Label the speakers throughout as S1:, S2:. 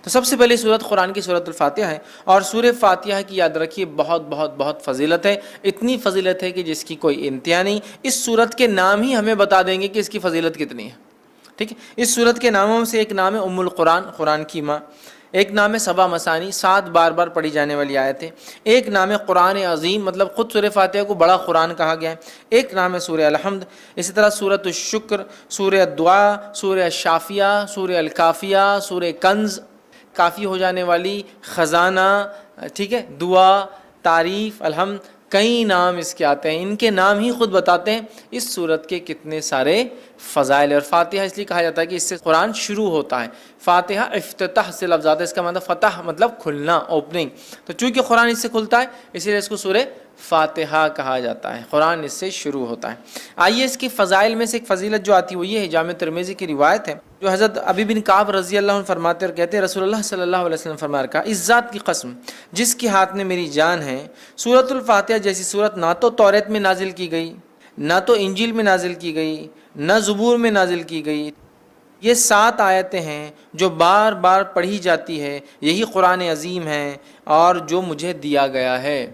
S1: تو سب سے پہلی صورت قرآن کی صورت الفاتحہ ہے، اور سورہ فاتحہ کی یاد رکھیے بہت بہت بہت فضیلت ہے، اتنی فضیلت ہے کہ جس کی کوئی انتہا نہیں۔ اس صورت کے نام ہی ہمیں بتا دیں گے کہ اس کی فضیلت کتنی ہے، ٹھیک ہے۔ اس صورت کے ناموں سے ایک نام ہے ام القرآن، قرآن کی ماں، ایک نام ہے سبا مثانی، 7 بار بار پڑھی جانے والی آیت ہے، ایک نام ہے قرآن عظیم، مطلب خود سورہ فاتحہ کو بڑا قرآن کہا گیا ہے، ایک نام ہے سورہ الحمد، اسی طرح سورۃ الشکر، سورہ الدعاء، سورہ الشافیہ، سورہ الکافیہ، سورہ کنز، کافی ہو جانے والی، خزانہ، ٹھیک ہے، دعا، تعریف، الحمد، کئی نام اس کے آتے ہیں۔ ان کے نام ہی خود بتاتے ہیں اس صورت کے کتنے سارے فضائل۔ اور فاتحہ اس لیے کہا جاتا ہے کہ اس سے قرآن شروع ہوتا ہے۔ فاتحہ افتتاح سے لفظ آتا ہے، اس کا مطلب فتح مطلب کھلنا، اوپننگ، تو چونکہ قرآن اس سے کھلتا ہے اسی لیے اس کو سورہ فاتحہ کہا جاتا ہے، قرآن اس سے شروع ہوتا ہے۔ آئیے اس کی فضائل میں سے ایک فضیلت جو آتی ہے وہ یہ ہے، جامع ترمذی کی روایت ہے جو حضرت ابی بن کعب رضی اللہ عنہ فرماتے اور کہتے ہیں رسول اللہ صلی اللہ علیہ وسلم فرمایا کہا، اس ذات کی قسم جس کے ہاتھ میں میری جان ہے، سورۃ الفاتحہ جیسی سورت نہ تو توریت میں نازل کی گئی، نہ تو انجیل میں نازل کی گئی، نہ زبور میں نازل کی گئی۔ یہ 7 آیتیں ہیں جو بار بار پڑھی جاتی ہے، یہی قرآن عظیم ہے اور جو مجھے دیا گیا ہے۔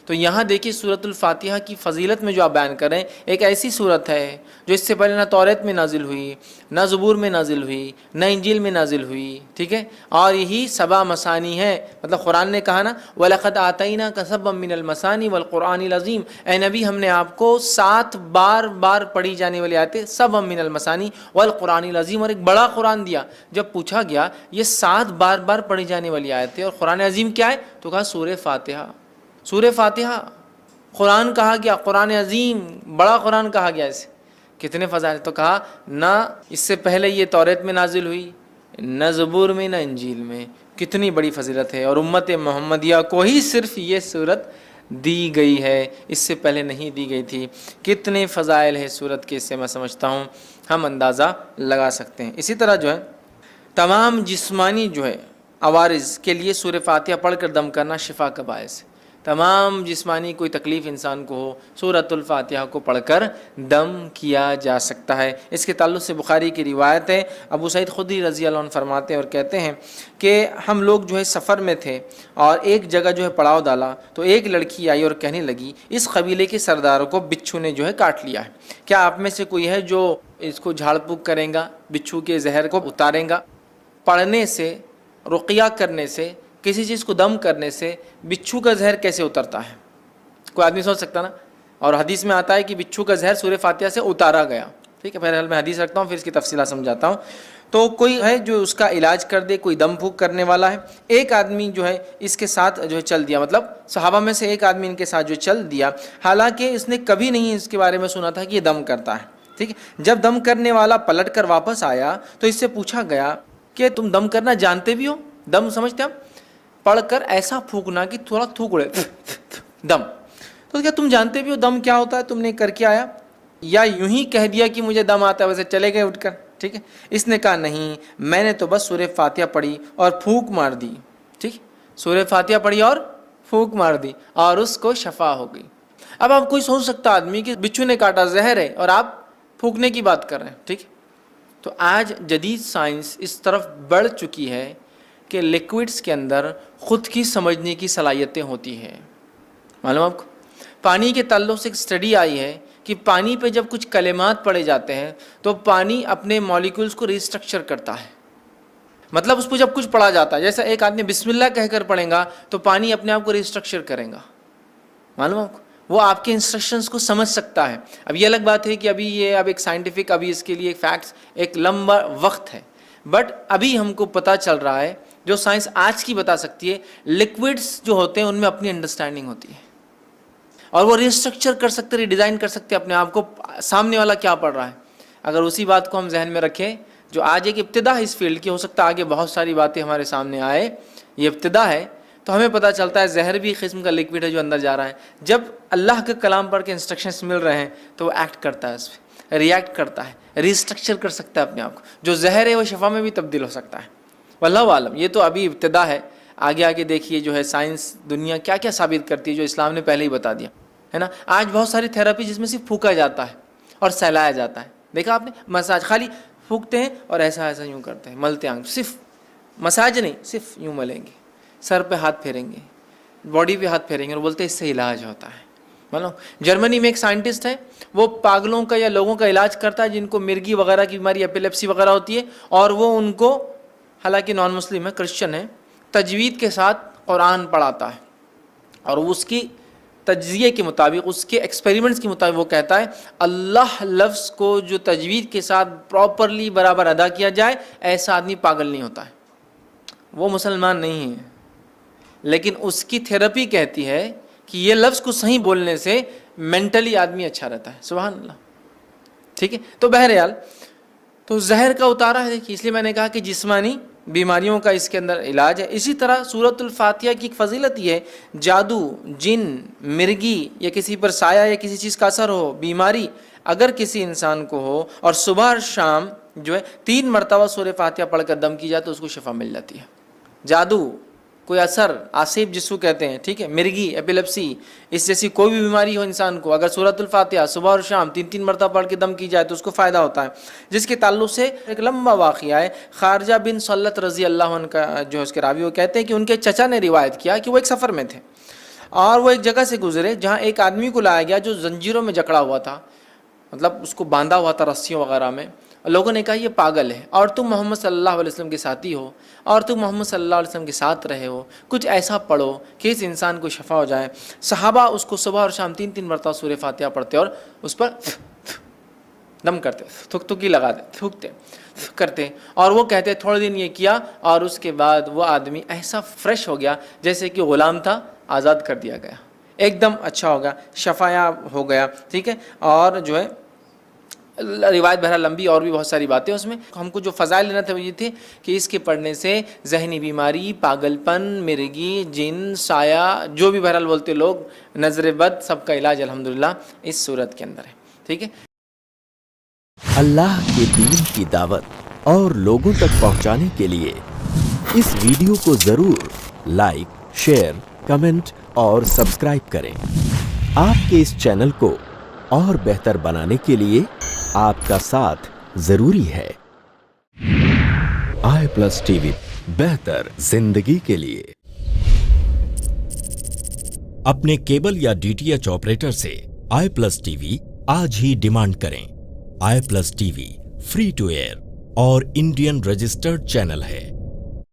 S1: تو یہاں دیکھیے سورۃ الفاتحہ کی فضیلت میں جو آپ بیان کریں، ایک ایسی صورت ہے جو اس سے پہلے نہ توریت میں نازل ہوئی، نہ زبور میں نازل ہوئی، نہ انجیل میں نازل ہوئی، ٹھیک ہے، اور یہی سبا مثانی ہے، مطلب قرآن نے کہا نا وَلَقَدْ آتَيْنَاكَ سَبْعًا مِّنَ الْمَثَانِي وَالْقُرْآنِ الْعَظِيمِ، اے نبی ہم نے آپ کو 7 بار بار پڑھی جانے والی آیتیں، سبعًا مِّنَ الْمَثَانِي وَالْقُرْآنِ الْعَظِيمِ، اور ایک بڑا قرآن دیا۔ جب پوچھا گیا یہ 7 بار بار پڑھی جانے والی آیتیں اور قرآن عظیم کیا ہے، تو کہا سورہ فاتحہ۔ سورہ فاتحہ قرآن کہا گیا، قرآن عظیم، بڑا قرآن کہا گیا اسے، کتنے فضائل، تو کہا نہ اس سے پہلے یہ توریت میں نازل ہوئی، نہ زبور میں، نہ انجیل میں، کتنی بڑی فضیلت ہے، اور امت محمدیہ کو ہی صرف یہ صورت دی گئی ہے، اس سے پہلے نہیں دی گئی تھی۔ کتنے فضائل ہے صورت کے، اس سے میں سمجھتا ہوں ہم اندازہ لگا سکتے ہیں۔ اسی طرح جو ہے تمام جسمانی جو ہے عوارض کے لیے سورہ فاتحہ پڑھ کر دم کرنا شفا کا باعث ہے۔ تمام جسمانی کوئی تکلیف انسان کو ہو، سورۃ الفاتحہ کو پڑھ کر دم کیا جا سکتا ہے۔ اس کے تعلق سے بخاری کی روایت ہے، ابو سعید خدری رضی اللہ عنہ فرماتے ہیں اور کہتے ہیں کہ ہم لوگ جو ہے سفر میں تھے اور ایک جگہ جو ہے پڑاؤ ڈالا تو ایک لڑکی آئی اور کہنے لگی اس قبیلے کے سرداروں کو بچھو نے جو ہے کاٹ لیا ہے، کیا آپ میں سے کوئی ہے جو اس کو جھاڑ پھونک کرے گا، بچھو کے زہر کو اتارے گا؟ پڑھنے سے، رقیہ کرنے سے، کسی چیز کو دم کرنے سے بچھو کا زہر کیسے اترتا ہے؟ کوئی آدمی سوچ سکتا نا، اور حدیث میں آتا ہے کہ بچھو کا زہر سورہ فاتحہ سے اتارا گیا، ٹھیک ہے، بہرحال میں حدیث رکھتا ہوں پھر اس کی تفصیلات سمجھاتا ہوں۔ تو کوئی ہے جو اس کا علاج کر دے، کوئی دم پھونک کرنے والا ہے، ایک آدمی جو ہے اس کے ساتھ جو ہے چل دیا، مطلب صحابہ میں سے ایک آدمی ان کے ساتھ جو چل دیا، حالانکہ اس نے کبھی نہیں اس کے بارے میں سنا تھا کہ یہ دم کرتا ہے، ٹھیک ہے۔ جب دم کرنے والا پلٹ کر واپس آیا تو اس سے پوچھا گیا کہ تم دم کرنا جانتے بھی ہو؟ دم سمجھتے ہو؟ پڑھ کر ایسا پھونکنا کہ تھوڑا تھوک اڑے دم، تو کیا تم جانتے بھی ہو دم کیا ہوتا ہے؟ تم نے کر کے آیا، یا یوں ہی کہہ دیا کہ مجھے دم آتا ہے ویسے چلے گئے اٹھ کر، ٹھیک ہے۔ اس نے کہا نہیں، میں نے تو بس سورہ فاتحہ پڑھی اور پھونک مار دی، ٹھیک، سورہ فاتحہ پڑھی اور پھونک مار دی اور اس کو شفا ہو گئی۔ اب آپ کوئی سوچ سکتا آدمی کہ بچھو نے کاٹا، زہر ہے، اور آپ پھونکنے کی بات کر رہے ہیں، ٹھیک۔ تو آج جدید سائنس اس طرف بڑھ چکی ہے کہ لیکوڈز کے اندر خود کی سمجھنے کی صلاحیتیں ہوتی ہیں۔ معلوم آپ کو پانی کے تعلق سے ایک اسٹڈی آئی ہے کہ پانی پہ جب کچھ کلمات پڑھے جاتے ہیں تو پانی اپنے مالیکولز کو ریسٹرکچر کرتا ہے، مطلب اس پہ جب کچھ پڑھا جاتا ہے، جیسا ایک آدمی بسم اللہ کہہ کر پڑھے گا تو پانی اپنے آپ کو ریسٹرکچر کرے گا، معلوم آپ کو، وہ آپ کے انسٹرکشنز کو سمجھ سکتا ہے۔ اب یہ الگ بات ہے کہ ابھی یہ ایک سائنٹیفک، ابھی اس کے لیے فیکٹس ایک لمبا وقت ہے، بٹ ابھی ہم کو پتہ چل رہا ہے جو سائنس آج کی بتا سکتی ہے، لکوڈز جو ہوتے ہیں ان میں اپنی انڈرسٹینڈنگ ہوتی ہے اور وہ ریسٹرکچر کر سکتے، ری ڈیزائن کر سکتے اپنے آپ کو، سامنے والا کیا پڑھ رہا ہے۔ اگر اسی بات کو ہم ذہن میں رکھیں، جو آج ایک ابتدا ہے اس فیلڈ کی، ہو سکتا ہے آگے بہت ساری باتیں ہمارے سامنے آئے، یہ ابتدا ہے، تو ہمیں پتہ چلتا ہے زہر بھی قسم کا لکوڈ ہے جو اندر جا رہا ہے۔ جب اللہ کے کلام پڑھ کے انسٹرکشنز مل رہے ہیں تو وہ ایکٹ کرتا ہے، اس پہ ریئیکٹ کرتا ہے، ریسٹرکچر کر سکتا ہے اپنے آپ کو، جو زہر ہے وہ شفا میں بھی تبدیل ہو سکتا ہے۔ واللہ عالم، یہ تو ابھی ابتدا ہے، آگے آگے دیکھیے جو ہے سائنس دنیا کیا کیا ثابت کرتی ہے جو اسلام نے پہلے ہی بتا دیا ہے نا۔ آج بہت ساری تھراپی جس میں صرف پھونکا جاتا ہے اور سہلایا جاتا ہے، دیکھا آپ نے، مساج خالی پھونکتے ہیں اور ایسا ایسا یوں کرتے ہیں، ملتے آنکھ، صرف مساج نہیں, صرف یوں ملیں گے, سر پہ ہاتھ پھیریں گے, باڈی پہ ہاتھ پھیریں گے اور بولتے ہیں اس سے علاج ہوتا ہے. معلوم, جرمنی میں ایک سائنٹسٹ ہے, وہ پاگلوں کا یا لوگوں کا علاج کرتا ہے جن کو مرگی وغیرہ کی بیماری, ایپیلیپسی وغیرہ ہوتی ہے, اور وہ ان کو, حالانکہ نان مسلم ہے, کرسچن ہے, تجوید کے ساتھ قرآن پڑھاتا ہے, اور اس کی تجزیے کے مطابق, اس کے ایکسپیریمنٹس کے مطابق وہ کہتا ہے اللہ لفظ کو جو تجوید کے ساتھ پراپرلی برابر ادا کیا جائے, ایسا آدمی پاگل نہیں ہوتا ہے. وہ مسلمان نہیں ہے, لیکن اس کی تھیراپی کہتی ہے کہ یہ لفظ کو صحیح بولنے سے مینٹلی آدمی اچھا رہتا ہے. سبحان اللہ. ٹھیک ہے, تو بہرحال تو زہر کا اتارا ہے, دیکھیے, اس لیے میں نے کہا کہ جسمانی بیماریوں کا اس کے اندر علاج ہے. اسی طرح سورۃ الفاتحہ کی ایک فضیلت یہ ہے, جادو, جن, مرگی یا کسی پر سایہ یا کسی چیز کا اثر ہو, بیماری اگر کسی انسان کو ہو, اور صبح اور شام جو ہے 3 مرتبہ سورہ فاتحہ پڑھ کر دم کی جائے تو اس کو شفا مل جاتی ہے. جادو, کوئی اثر, آصف جس کو کہتے ہیں, ٹھیک ہے, مرگی, ایپیلیپسی, اس جیسی کوئی بھی بیماری ہو انسان کو, اگر سورۃ الفاتحہ صبح اور شام 3 مرتبہ پڑھ کے دم کی جائے تو اس کو فائدہ ہوتا ہے. جس کے تعلق سے ایک لمبا واقعہ ہے, خارجہ بن سلت رضی اللہ عنہ کا جو اس کے راوی, وہ کہتے ہیں کہ ان کے چچا نے روایت کیا کہ وہ ایک سفر میں تھے اور وہ ایک جگہ سے گزرے جہاں ایک آدمی کو لایا گیا جو زنجیروں میں جکڑا ہوا تھا, مطلب اس کو باندھا ہوا تھا رسیوں وغیرہ میں. لوگوں نے کہا یہ پاگل ہے, اور تم محمد صلی اللہ علیہ وسلم کے ساتھی ہو, اور تم محمد صلی اللہ علیہ وسلم کے ساتھ رہے ہو, کچھ ایسا پڑھو کہ اس انسان کو شفا ہو جائے. صحابہ اس کو صبح اور شام 3 مرتبہ سورہ فاتحہ پڑھتے اور اس پر دم کرتے, تھکی لگاتے, تھوکتے کرتے, اور وہ کہتے تھوڑے دن یہ کیا اور اس کے بعد وہ آدمی ایسا فریش ہو گیا جیسے کہ غلام تھا, آزاد کر دیا گیا, ایک دم اچھا ہو گیا, شفایاب ہو گیا. ٹھیک ہے, اور جو ہے روایت بہرحال لمبی, اور بھی بہت ساری باتیں اس میں. ہم کو جو فضائل لینا تھا وہ یہ تھے کہ اس کے پڑھنے سے ذہنی بیماری, پاگل پن, مرگی, جن, سایہ, جو بھی بہرحال بولتے لوگ, نظر بد, سب کا علاج الحمدللہ اس صورت کے اندر ہے. ٹھیک ہے,
S2: اللہ کے دین کی دعوت اور لوگوں تک پہنچانے کے لیے اس ویڈیو کو ضرور لائک, شیئر, کمنٹ اور سبسکرائب کریں. آپ کے اس چینل کو اور بہتر بنانے کے لیے آپ کا ساتھ ضروری ہے. i+TV بہتر زندگی کے لیے. اپنے کیبل یا DTH آپریٹر سے i+TV آج ہی ڈیمانڈ کریں. i+TV فری ٹو ایئر اور انڈین رجسٹرڈ چینل ہے.